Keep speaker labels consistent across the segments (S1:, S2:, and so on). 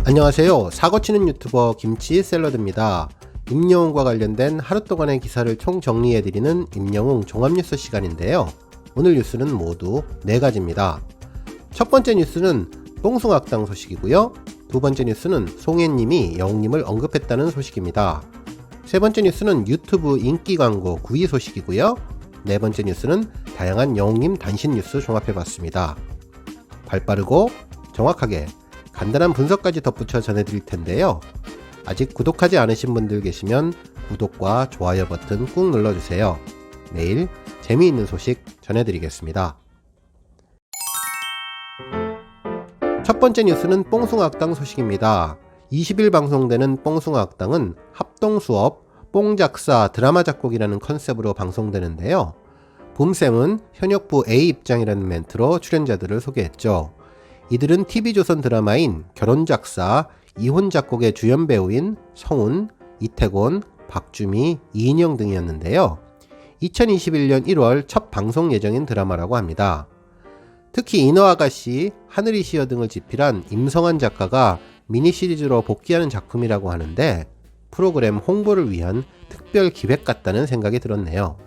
S1: 안녕하세요. 사고치는 유튜버 김치샐러드입니다. 임영웅과 관련된 하루 동안의 기사를 총 정리해드리는 임영웅 종합뉴스 시간인데요. 오늘 뉴스는 모두 4가지입니다. 첫 번째 뉴스는 뽕숭악당 소식이고요. 두 번째 뉴스는 송혜님이 영웅님을 언급했다는 소식입니다. 세 번째 뉴스는 유튜브 인기 광고 구의 소식이고요. 네 번째 뉴스는 다양한 영웅님 단신 뉴스 종합해봤습니다. 발빠르고 정확하게 간단한 분석까지 덧붙여 전해드릴 텐데요. 아직 구독하지 않으신 분들 계시면 구독과 좋아요 버튼 꾹 눌러주세요. 매일 재미있는 소식 전해드리겠습니다. 첫 번째 뉴스는 뽕숭아학당 소식입니다. 20일 방송되는 뽕숭아학당은 합동수업 뽕작사 드라마 작곡이라는 컨셉으로 방송되는데요. 붐쌤은 현역부 A 입장이라는 멘트로 출연자들을 소개했죠. 이들은 TV조선 드라마인 결혼작사, 이혼작곡의 주연 배우인 성훈, 이태곤, 박주미, 이인영 등이었는데요. 2021년 1월 첫 방송 예정인 드라마라고 합니다. 특히 인어아가씨, 하늘이시여 등을 집필한 임성환 작가가 미니시리즈로 복귀하는 작품이라고 하는데 프로그램 홍보를 위한 특별 기획 같다는 생각이 들었네요.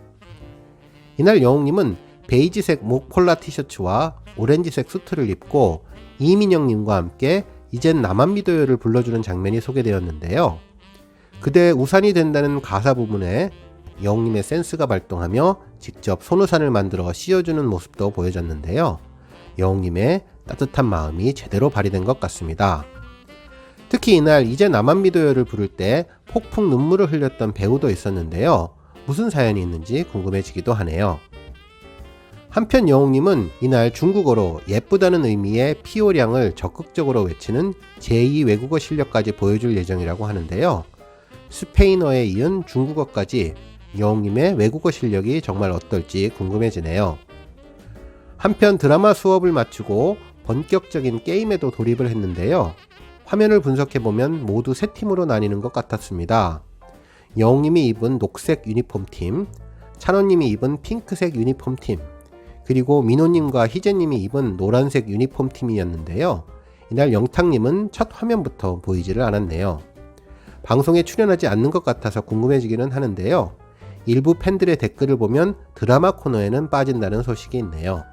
S1: 이날 영웅님은 베이지색 목폴라 티셔츠와 오렌지색 수트를 입고 이민영님과 함께 이젠 나만 믿어요를 불러주는 장면이 소개되었는데요. 그대 우산이 된다는 가사 부분에 영웅님의 센스가 발동하며 직접 손우산을 만들어 씌워주는 모습도 보여졌는데요. 영웅님의 따뜻한 마음이 제대로 발휘된 것 같습니다. 특히 이날 이제 나만 믿어요를 부를 때 폭풍 눈물을 흘렸던 배우도 있었는데요. 무슨 사연이 있는지 궁금해지기도 하네요. 한편 영웅님은 이날 중국어로 예쁘다는 의미의 피오량을 적극적으로 외치는 제2 외국어 실력까지 보여줄 예정이라고 하는데요. 스페인어에 이은 중국어까지 영웅님의 외국어 실력이 정말 어떨지 궁금해지네요. 한편 드라마 수업을 마치고 본격적인 게임에도 돌입을 했는데요. 화면을 분석해보면 모두 세 팀으로 나뉘는 것 같았습니다. 영웅님이 입은 녹색 유니폼 팀, 찬원님이 입은 핑크색 유니폼 팀, 그리고 민호님과 희재님이 입은 노란색 유니폼 팀이었는데요. 이날 영탁님은 첫 화면부터 보이지를 않았네요. 방송에 출연하지 않는 것 같아서 궁금해지기는 하는데요. 일부 팬들의 댓글을 보면 드라마 코너에는 빠진다는 소식이 있네요.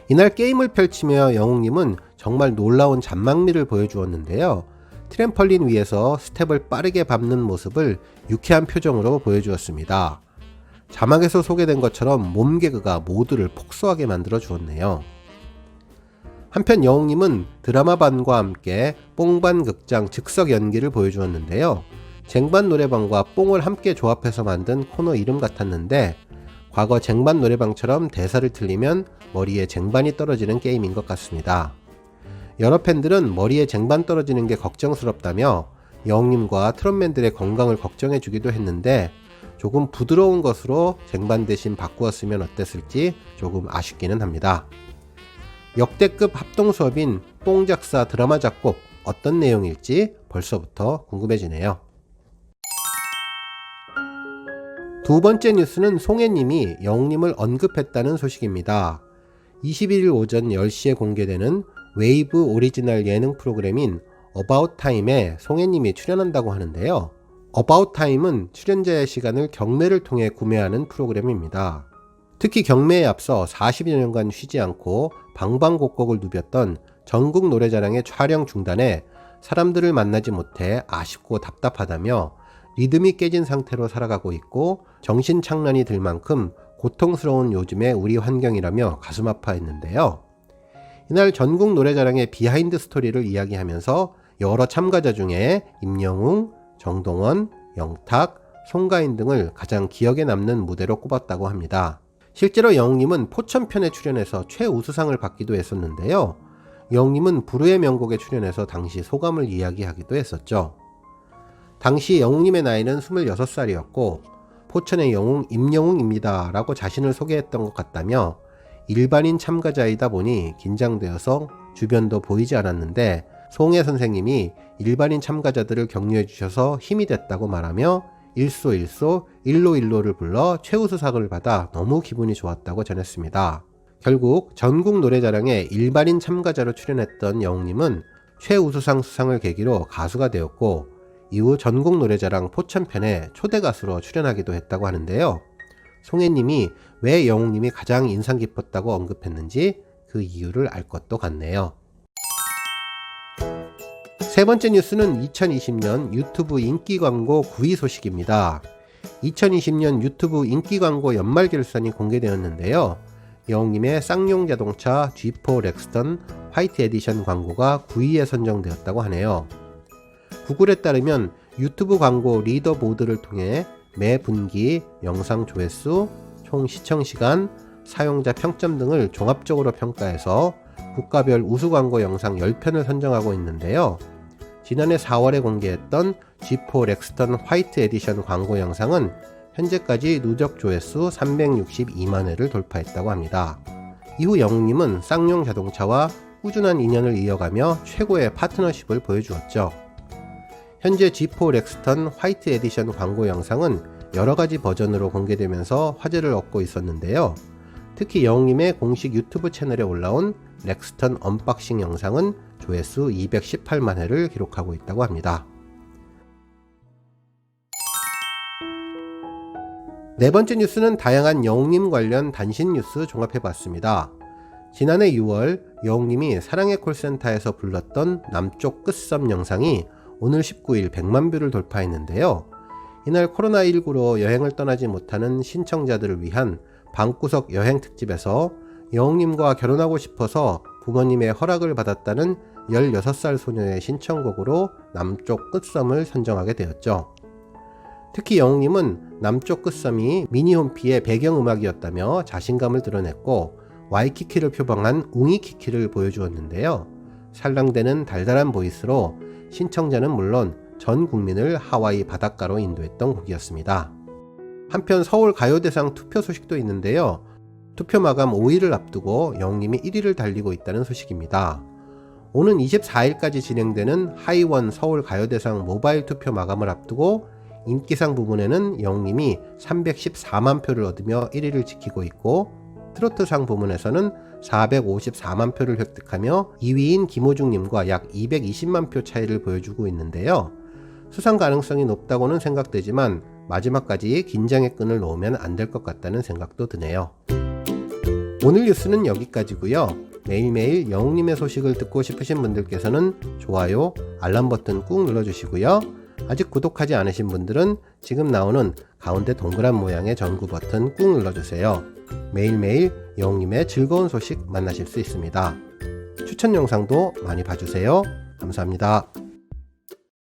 S1: 이날 게임을 펼치며 영웅님은 정말 놀라운 잔망미를 보여주었는데요. 트램펄린 위에서 스텝을 빠르게 밟는 모습을 유쾌한 표정으로 보여주었습니다. 자막에서 소개된 것처럼 몸개그가 모두를 폭소하게 만들어 주었네요. 한편 영웅님은 드라마반과 함께 뽕반 극장 즉석 연기를 보여주었는데요. 쟁반 노래방과 뽕을 함께 조합해서 만든 코너 이름 같았는데 과거 쟁반 노래방처럼 대사를 틀리면 머리에 쟁반이 떨어지는 게임인 것 같습니다. 여러 팬들은 머리에 쟁반 떨어지는 게 걱정스럽다며 영웅님과 트롯맨들의 건강을 걱정해 주기도 했는데 조금 부드러운 것으로 쟁반 대신 바꾸었으면 어땠을지 조금 아쉽기는 합니다. 역대급 합동수업인 뽕작사 드라마 작곡 어떤 내용일지 벌써부터 궁금해지네요. 두 번째 뉴스는 송혜님이 영웅님을 언급했다는 소식입니다. 21일 오전 10시에 공개되는 웨이브 오리지널 예능 프로그램인 어바웃 타임에 송혜님이 출연한다고 하는데요. 어바웃 타임은 출연자의 시간을 경매를 통해 구매하는 프로그램입니다. 특히 경매에 앞서 40여 년간 쉬지 않고 방방곡곡을 누볐던 전국 노래자랑의 촬영 중단에 사람들을 만나지 못해 아쉽고 답답하다며 리듬이 깨진 상태로 살아가고 있고 정신착란이 들 만큼 고통스러운 요즘의 우리 환경이라며 가슴 아파했는데요. 이날 전국 노래자랑의 비하인드 스토리를 이야기하면서 여러 참가자 중에 임영웅, 정동원, 영탁, 송가인 등을 가장 기억에 남는 무대로 꼽았다고 합니다. 실제로 영웅님은 포천편에 출연해서 최우수상을 받기도 했었는데요. 영웅님은 불후의 명곡에 출연해서 당시 소감을 이야기하기도 했었죠. 당시 영웅님의 나이는 26살이었고 포천의 영웅 임영웅입니다 라고 자신을 소개했던 것 같다며 일반인 참가자이다 보니 긴장되어서 주변도 보이지 않았는데 송혜 선생님이 일반인 참가자들을 격려해 주셔서 힘이 됐다고 말하며 일소일소 일로일로를 불러 최우수상을 받아 너무 기분이 좋았다고 전했습니다. 결국 전국 노래자랑에 일반인 참가자로 출연했던 영웅님은 최우수상 수상을 계기로 가수가 되었고 이후 전국 노래자랑 포천편에 초대 가수로 출연하기도 했다고 하는데요. 송혜님이 왜 영웅님이 가장 인상 깊었다고 언급했는지 그 이유를 알 것도 같네요. 세 번째 뉴스는 2020년 유튜브 인기 광고 9위 소식입니다. 2020년 유튜브 인기 광고 연말 결산이 공개되었는데요. 영웅님의 쌍용 자동차 G4 렉스턴 화이트 에디션 광고가 9위에 선정되었다고 하네요. 구글에 따르면 유튜브 광고 리더보드를 통해 매 분기 영상 조회수, 총 시청시간, 사용자 평점 등을 종합적으로 평가해서 국가별 우수 광고 영상 10편을 선정하고 있는데요. 지난해 4월에 공개했던 G4 렉스턴 화이트 에디션 광고 영상은 현재까지 누적 조회수 362만 회를 돌파했다고 합니다. 이후 영웅님은 쌍용 자동차와 꾸준한 인연을 이어가며 최고의 파트너십을 보여주었죠. 현재 G4 렉스턴 화이트 에디션 광고 영상은 여러가지 버전으로 공개되면서 화제를 얻고 있었는데요. 특히 영웅님의 공식 유튜브 채널에 올라온 렉스턴 언박싱 영상은 조회수 218만 회를 기록하고 있다고 합니다. 네 번째 뉴스는 다양한 영웅님 관련 단신 뉴스 종합해봤습니다. 지난해 6월 영웅님이 사랑의 콜센터에서 불렀던 남쪽 끝섬 영상이 오늘 19일 100만 뷰를 돌파했는데요. 이날 코로나19로 여행을 떠나지 못하는 신청자들을 위한 방구석 여행 특집에서 영웅님과 결혼하고 싶어서 부모님의 허락을 받았다는 16살 소녀의 신청곡으로 남쪽 끝섬을 선정하게 되었죠. 특히 영웅님은 남쪽 끝섬이 미니홈피의 배경음악이었다며 자신감을 드러냈고 와이키키를 표방한 웅이키키를 보여주었는데요. 살랑대는 달달한 보이스로 신청자는 물론 전 국민을 하와이 바닷가로 인도했던 곡이었습니다. 한편 서울 가요대상 투표 소식도 있는데요. 투표 마감 5일을 앞두고 영웅님이 1위를 달리고 있다는 소식입니다. 오는 24일까지 진행되는 하이원 서울 가요대상 모바일 투표 마감을 앞두고 인기상 부문에는 영웅님이 314만 표를 얻으며 1위를 지키고 있고 트로트상 부문에서는 454만 표를 획득하며 2위인 김호중님과 약 220만 표 차이를 보여주고 있는데요. 수상 가능성이 높다고는 생각되지만 마지막까지 긴장의 끈을 놓으면 안 될 것 같다는 생각도 드네요. 오늘 뉴스는 여기까지고요. 매일매일 영웅님의 소식을 듣고 싶으신 분들께서는 좋아요, 알람 버튼 꾹 눌러주시고요. 아직 구독하지 않으신 분들은 지금 나오는 가운데 동그란 모양의 전구 버튼 꾹 눌러주세요. 매일매일 영웅님의 즐거운 소식 만나실 수 있습니다. 추천 영상도 많이 봐주세요. 감사합니다.